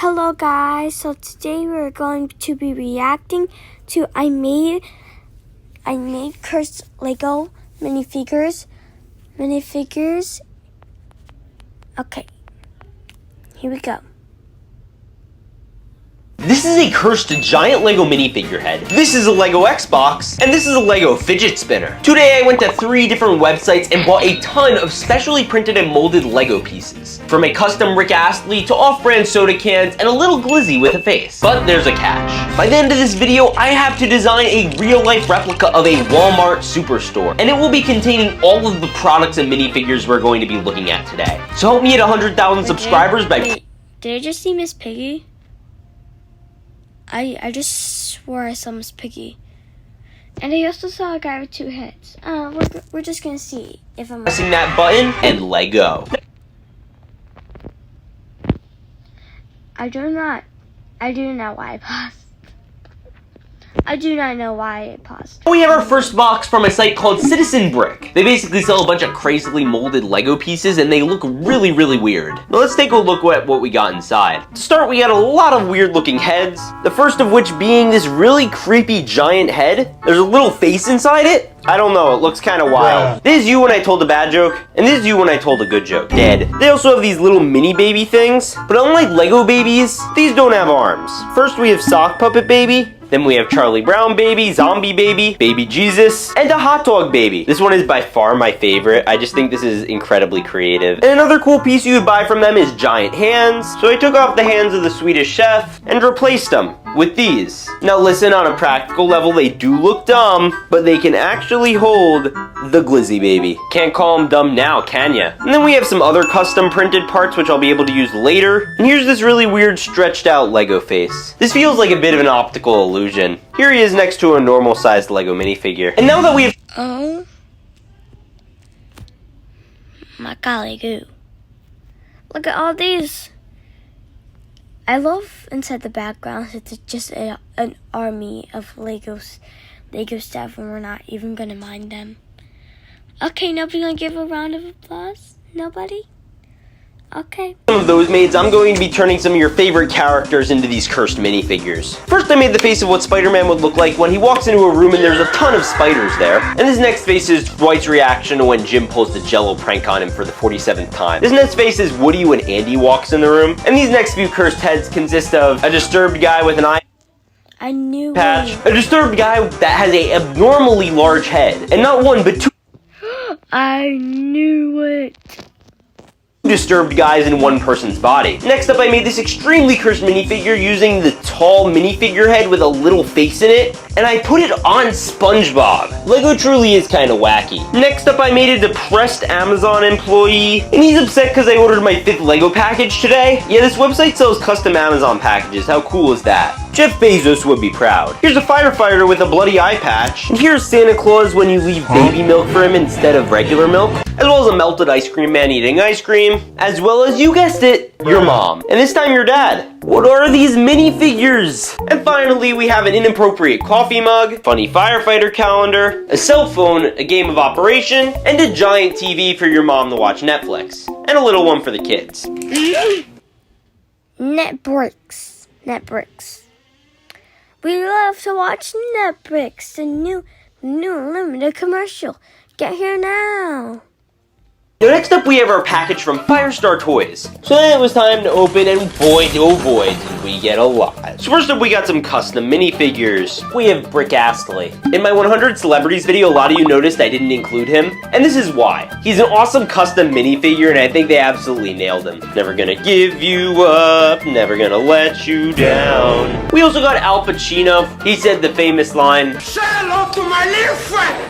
Hello guys, so today we're going to be reacting to I made cursed Lego minifigures. Okay, here we go. This is a cursed giant Lego minifigure head. This is a Lego Xbox, and this is a Lego fidget spinner. Today I went to 3 different websites and bought a ton of specially printed and molded Lego pieces. From a custom Rick Astley to off-brand soda cans and a little glizzy with a face. But there's a catch. By the end of this video, I have to design a real-life replica of a Walmart superstore, and it will be containing all of the products and minifigures we're going to be looking at today. So help me hit 100,000 subscribers by... Did I just see Miss Piggy? I just swore I saw Miss Piggy. And I also saw a guy with 2 heads. We're just gonna see if I'm pressing that button and Lego. I do not know why I paused. I do not know why I paused. We have our first box from a site called Citizen Brick. They basically sell a bunch of crazily molded Lego pieces and they look really, really weird. Now let's take a look at what we got inside. To start, we got a lot of weird looking heads. The first of which being this really creepy giant head. There's a little face inside it. I don't know, it looks kind of wild. This is you when I told a bad joke, and this is you when I told a good joke. Dead. They also have these little mini baby things, but unlike Lego babies, these don't have arms. First we have Sock Puppet Baby, then we have Charlie Brown Baby, Zombie Baby, Baby Jesus, and a Hot Dog Baby. This one is by far my favorite. I just think this is incredibly creative. And another cool piece you would buy from them is giant hands. So I took off the hands of the Swedish chef and replaced them with these. Now listen, on a practical level, they do look dumb, but they can actually hold the Glizzy Baby. Can't call them dumb now, can ya? And then we have some other custom printed parts, which I'll be able to use later. And here's this really weird stretched out Lego face. This feels like a bit of an optical illusion. Here he is next to a normal sized Lego minifigure. And now that we have... Oh my golly goo. Look at all these. I love inside the background it's just an army of Lego stuff and we're not even gonna mind them. Okay, nobody gonna give a round of applause? Nobody? Okay. Some of those made, I'm going to be turning some of your favorite characters into these cursed minifigures. First I made the face of what Spider-Man would look like when he walks into a room and there's a ton of spiders there. And this next face is Dwight's reaction to when Jim pulls the Jello prank on him for the 47th time. This next face is Woody when Andy walks in the room. And these next few cursed heads consist of a disturbed guy with an eye patch, a disturbed guy that has a abnormally large head, and not one but 2 I knew it. disturbed guys in one person's body. Next up, I made this extremely cursed minifigure using the tall minifigure head with a little face in it, and I put it on SpongeBob. Lego truly is kind of wacky. Next up, I made a depressed Amazon employee, and he's upset because I ordered my 5th Lego package today. Yeah, this website sells custom Amazon packages. How cool is that? Jeff Bezos would be proud. Here's a firefighter with a bloody eye patch. And here's Santa Claus when you leave baby milk for him instead of regular milk. As well as a melted ice cream man eating ice cream. As well as, you guessed it, your mom. And this time your dad. What are these minifigures? And finally, we have an inappropriate coffee mug, funny firefighter calendar, a cell phone, a game of Operation, and a giant TV for your mom to watch Netflix. And a little one for the kids. Netbricks. We love to watch Netbricks, the new limited commercial. Get here now. Now next up we have our package from Firestar Toys. So then it was time to open, and boy oh boy did we get a lot. So first up we got some custom minifigures. We have Rick Astley. In my 100 celebrities video, a lot of you noticed I didn't include him, and this is why. He's an awesome custom minifigure and I think they absolutely nailed him. Never gonna give you up, never gonna let you down. We also got Al Pacino. He said the famous line, "Say hello to my little friend."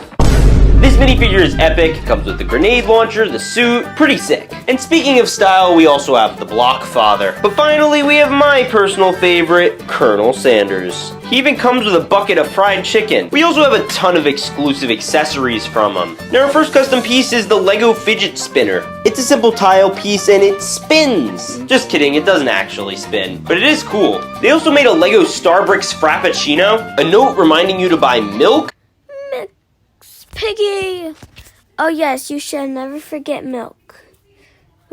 This minifigure is epic, comes with the grenade launcher, the suit, pretty sick. And speaking of style, we also have the Block Father. But finally, we have my personal favorite, Colonel Sanders. He even comes with a bucket of fried chicken. We also have a ton of exclusive accessories from him. Now our first custom piece is the Lego Fidget Spinner. It's a simple tile piece and it spins. Just kidding, it doesn't actually spin, but it is cool. They also made a Lego Starbricks Frappuccino, a note reminding you to buy milk, Piggy! Oh yes, you should never forget milk.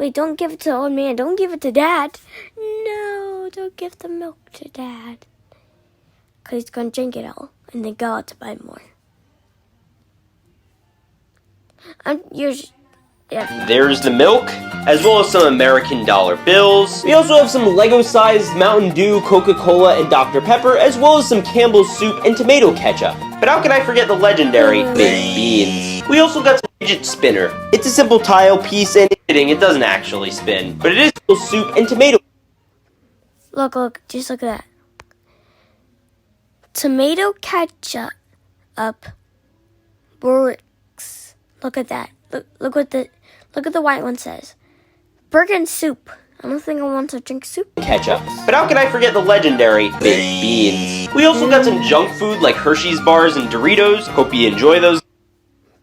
Wait, don't give it to the old man. Don't give it to Dad. No, don't give the milk to Dad. Because he's going to drink it all and then go out to buy more. There's the milk, as well as some American dollar bills. We also have some Lego-sized Mountain Dew, Coca-Cola, and Dr. Pepper, as well as some Campbell's soup and tomato ketchup. But how could I forget the legendary baked beans? We also got some fidget spinner. It's a simple tile piece, and it doesn't actually spin, but it is still soup and tomato. Look, just look at that. Tomato ketchup works. Look at that. Look at the white one says. Burger soup. I don't think I want to drink soup. Ketchup. But how could I forget the legendary baked beans? We also got some junk food like Hershey's bars and Doritos. Hope you enjoy those.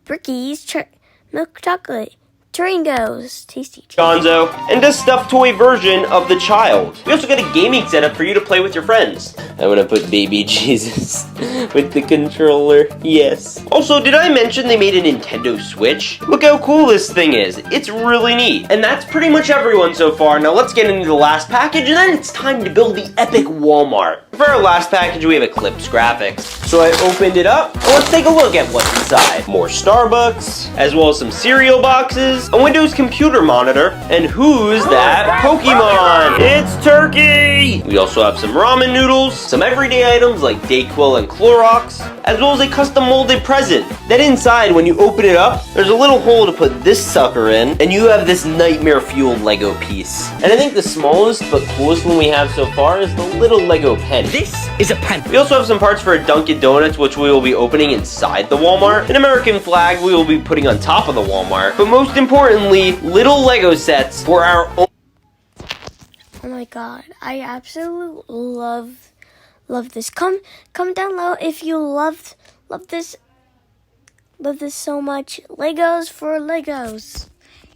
Brickies, milk chocolate, Turingos, tasty. Gonzo, and a stuffed toy version of the child. We also got a gaming setup for you to play with your friends. I'm gonna put baby Jesus with the controller. Yes. Also, did I mention they made a Nintendo Switch? Look how cool this thing is. It's really neat. And that's pretty much everyone so far. Now let's get into the last package, and then it's time to build the epic Walmart. For our last package, we have Eclipse Graphics. So I opened it up, and let's take a look at what's inside. More Starbucks, as well as some cereal boxes, a Windows computer monitor, and who's that? Pokemon! It's Turkey! We also have some ramen noodles, some everyday items like Dayquil and Clorox, as well as a custom molded present. Then inside, when you open it up, there's a little hole to put this sucker in, and you have this nightmare-fueled Lego piece. And I think the smallest but coolest one we have so far is the little Lego pen. This is a pen. We also have some parts for a Dunkin' Donuts, which we will be opening inside the Walmart. An American flag we will be putting on top of the Walmart. But most importantly, little Lego sets for our own. Oh my god, I absolutely love this. Come down below if you love this so much. Legos for Legos.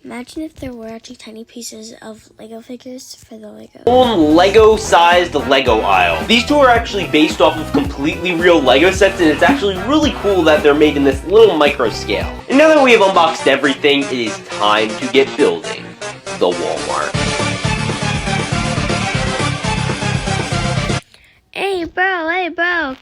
Imagine if there were actually tiny pieces of Lego figures for the Lego. Own Lego-sized Lego aisle. These two are actually based off of completely real Lego sets, and it's actually really cool that they're made in this little micro scale. And now that we have unboxed everything, it is time to get building the Walmart. Hey bro,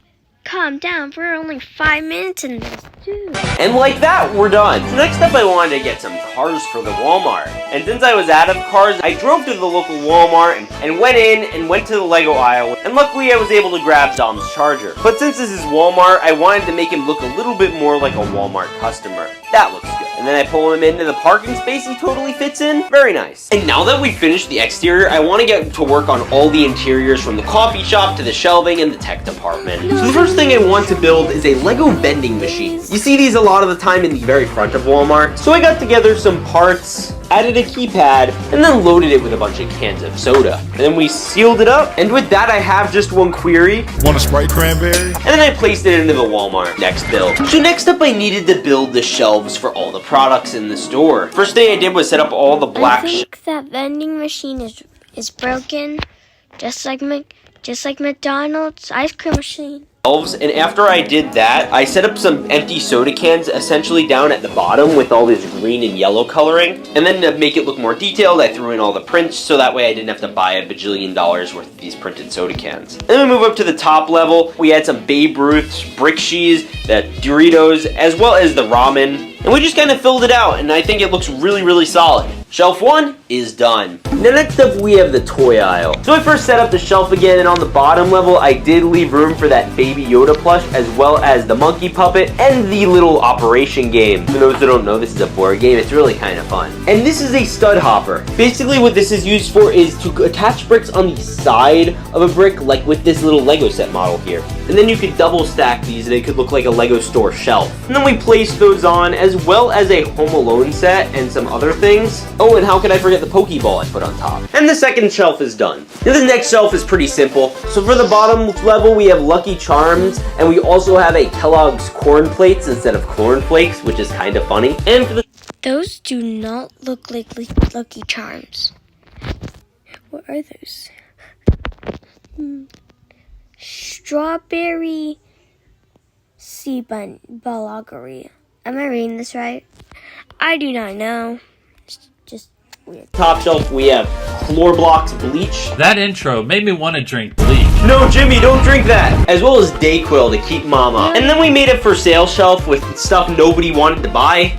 calm down. We're only 5 minutes in this, too. And like that, we're done. So next up, I wanted to get some cars for the Walmart. And since I was out of cars, I drove to the local Walmart and went in and went to the Lego aisle. And luckily, I was able to grab Dom's charger. But since this is Walmart, I wanted to make him look a little bit more like a Walmart customer. That looks good. And then I pull him into the parking space. He totally fits in. Very nice. And now that we've finished the exterior, I want to get to work on all the interiors, from the coffee shop to the shelving and the tech department. So the first thing I want to build is a Lego vending machine. You see these a lot of the time in the very front of Walmart. So I got together some parts, added a keypad, and then loaded it with a bunch of cans of soda. And then we sealed it up, and with that I have just one query. Want a Sprite cranberry? And then I placed it into the Walmart next build. So next up, I needed to build the shelves for all the products in the store. First thing I did was set up all the black I think that vending machine is broken, just like McDonald's ice cream machine. shelves, and after I did that, I set up some empty soda cans essentially down at the bottom with all this green and yellow coloring, and then to make it look more detailed, I threw in all the prints so that way I didn't have to buy $1 bajillion worth of these printed soda cans. And then we move up to the top level. We had some Babe Ruths, Brick Cheese, the Doritos, as well as the ramen, and we just kind of filled it out, and I think it looks really, really solid. Shelf 1 is done. Now next up we have the toy aisle. So I first set up the shelf again, and on the bottom level I did leave room for that Baby Yoda plush, as well as the monkey puppet and the little operation game. For those who don't know, this is a board game. It's really kind of fun. And this is a stud hopper. Basically what this is used for is to attach bricks on the side of a brick, like with this little Lego set model here. And then you could double stack these and it could look like a Lego store shelf. And then we placed those on, as well as a Home Alone set and some other things. Oh, and how could I forget the Pokeball I put on top? And the second shelf is done. Now the next shelf is pretty simple. So for the bottom level, we have Lucky Charms, and we also have a Kellogg's Corn Plates instead of Corn Flakes, which is kind of funny. And for the Those do not look like Lucky Charms. What are those? Strawberry sea balloggery. Am I reading this right? I do not know. Just weird. Top shelf, we have Chlorblocks bleach. That intro made me want to drink bleach. No, Jimmy, don't drink that. As well as Dayquil to keep mom up. And then we made a for sale shelf with stuff nobody wanted to buy.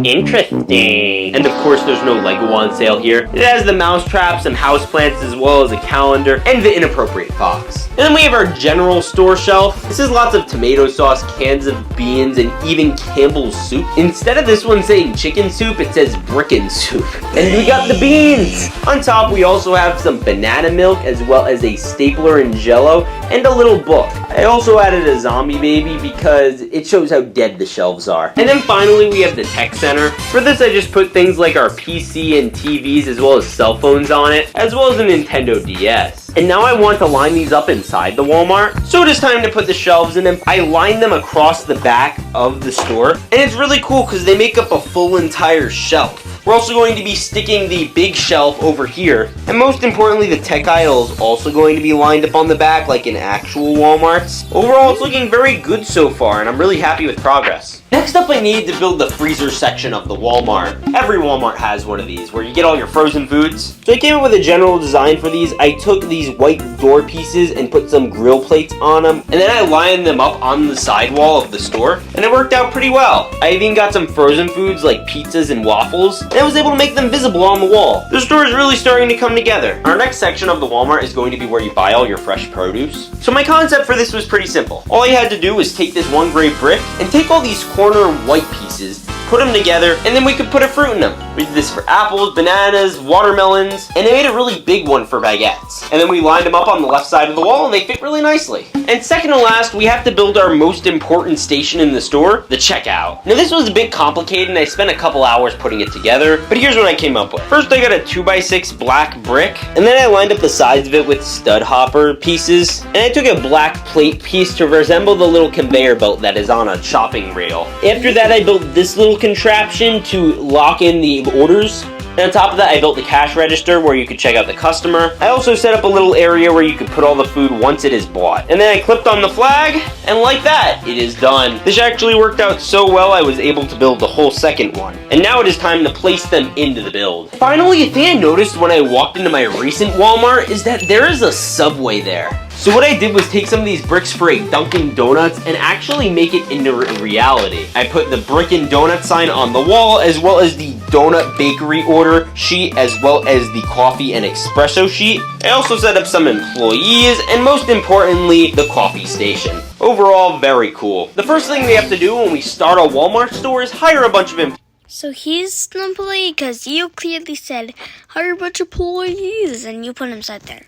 Interesting. And of course, there's no Lego on sale here. It has the mousetrap, some houseplants, as well as a calendar, and the inappropriate fox. And then we have our general store shelf. This is lots of tomato sauce, cans of beans, and even Campbell's soup. Instead of this one saying chicken soup, it says Brickin' soup. And we got the beans. On top, we also have some banana milk, as well as a stapler and Jell-O, and a little book. I also added a zombie baby because it shows how dead the shelves are. And then finally, we have the tech center. For this, I just put things like our PC and TVs, as well as cell phones on it, as well as a Nintendo DS. And now I want to line these up inside the Walmart. So it is time to put the shelves in them. I line them across the back of the store. And it's really cool because they make up a full entire shelf. We're also going to be sticking the big shelf over here. And most importantly, the tech aisle is also going to be lined up on the back like in actual Walmarts. Overall, it's looking very good so far, and I'm really happy with progress. Next up, I need to build the freezer section of the Walmart. Every Walmart has one of these, where you get all your frozen foods. So I came up with a general design for these. I took these white door pieces and put some grill plates on them, and then I lined them up on the sidewall of the store, and it worked out pretty well. I even got some frozen foods like pizzas and waffles, and I was able to make them visible on the wall. The store is really starting to come together. Our next section of the Walmart is going to be where you buy all your fresh produce. So my concept for this was pretty simple. All I had to do was take this one gray brick and take all these corner white pieces, put them together, and then we could put a fruit in them. We did this for apples, bananas, watermelons, and I made a really big one for baguettes. And then we lined them up on the left side of the wall, and they fit really nicely. And second to last, we have to build our most important station in the store, the checkout. Now this was a bit complicated, and I spent a couple hours putting it together, but here's what I came up with. First, I got a 2x6 black brick, and then I lined up the sides of it with stud hopper pieces, and I took a black plate piece to resemble the little conveyor belt that is on a shopping rail. After that, I built this little contraption to lock in the orders. And on top of that, I built the cash register where you could check out the customer. I also set up a little area where you could put all the food once it is bought. And then I clipped on the flag, and like that, it is done. This actually worked out so well, I was able to build the whole second one. And now it is time to place them into the build. Finally, a thing I noticed when I walked into my recent Walmart is that there is a Subway there. So what I did was take some of these bricks for a Dunkin' Donuts and actually make it into reality. I put the brick and donut sign on the wall, as well as the donut bakery order sheet, as well as the coffee and espresso sheet. I also set up some employees, and most importantly, the coffee station. Overall, very cool. The first thing we have to do when we start a Walmart store is hire a bunch of employees. So he's the employee because you clearly said hire a bunch of employees and you put him inside there.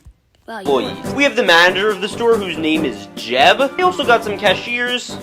Well, Employees. We have the manager of the store whose name is Jeb. We also got some cashiers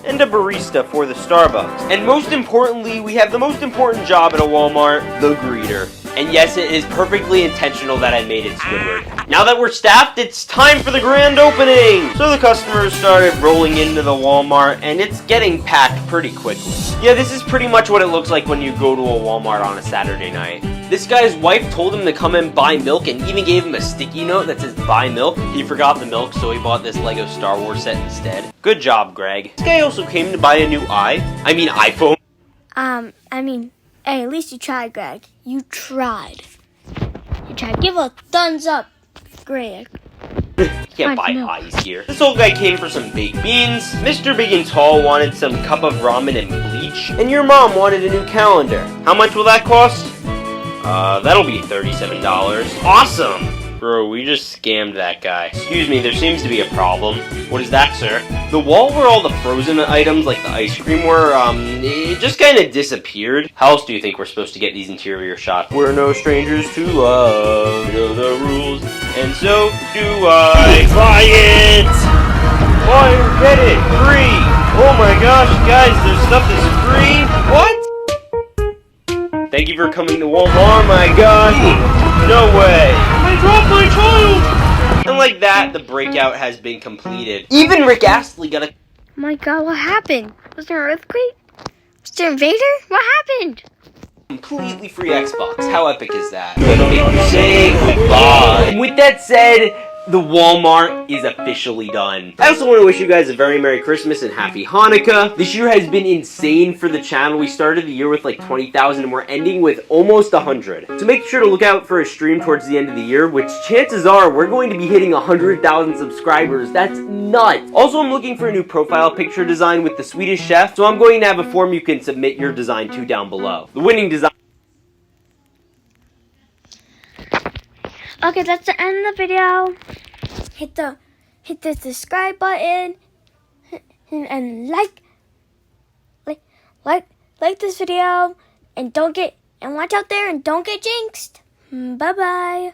and a barista for the Starbucks. And most importantly, we have the most important job at a Walmart, the greeter. And yes, it is perfectly intentional that I made it Squidward. Now that we're staffed, it's time for the grand opening! So the customers started rolling into the Walmart, and it's getting packed pretty quickly. Yeah, this is pretty much what it looks like when you go to a Walmart on a Saturday night. This guy's wife told him to come and buy milk and even gave him a sticky note that says buy milk. He forgot the milk, so he bought this Lego Star Wars set instead. Good job, Greg. This guy also came to buy a new iPhone. Hey, at least you tried, Greg. You tried. Give a thumbs up, Greg. Can't buy eyes here. This old guy came for some baked beans. Mr. Big and Tall wanted some cup of ramen and bleach. And your mom wanted a new calendar. How much will that cost? That'll be $37. Awesome! Bro, we just scammed that guy. Excuse me, there seems to be a problem. What is that, sir? The wall where all the frozen items, like the ice cream were, it just kind of disappeared. How else do you think we're supposed to get these interior shots? We're no strangers to love. You know the rules, and so do I. Buy it! Buy it, get it! Free! Oh my gosh, guys, there's stuff that's free! What? Thank you for coming to Walmart, my gosh! No way! I dropped my child! And like that, the breakout has been completed. Even Rick Astley got a... Oh my god, what happened? Was there an earthquake? Was there an invader? What happened? completely free Xbox. How epic is that? Gonna make you say goodbye. And with that said, The Walmart is officially done. I also want to wish you guys a very Merry Christmas and Happy Hanukkah. This year has been insane for the channel. We started the year with like 20,000 and we're ending with almost 100. So make sure to look out for a stream towards the end of the year, which chances are we're going to be hitting 100,000 subscribers. That's nuts. Also, I'm looking for a new profile picture design with the Swedish Chef, so I'm going to have a form you can submit your design to down below. The winning design. Okay, that's the end of the video. Hit the subscribe button and like this video and watch out there and don't get jinxed. Bye bye.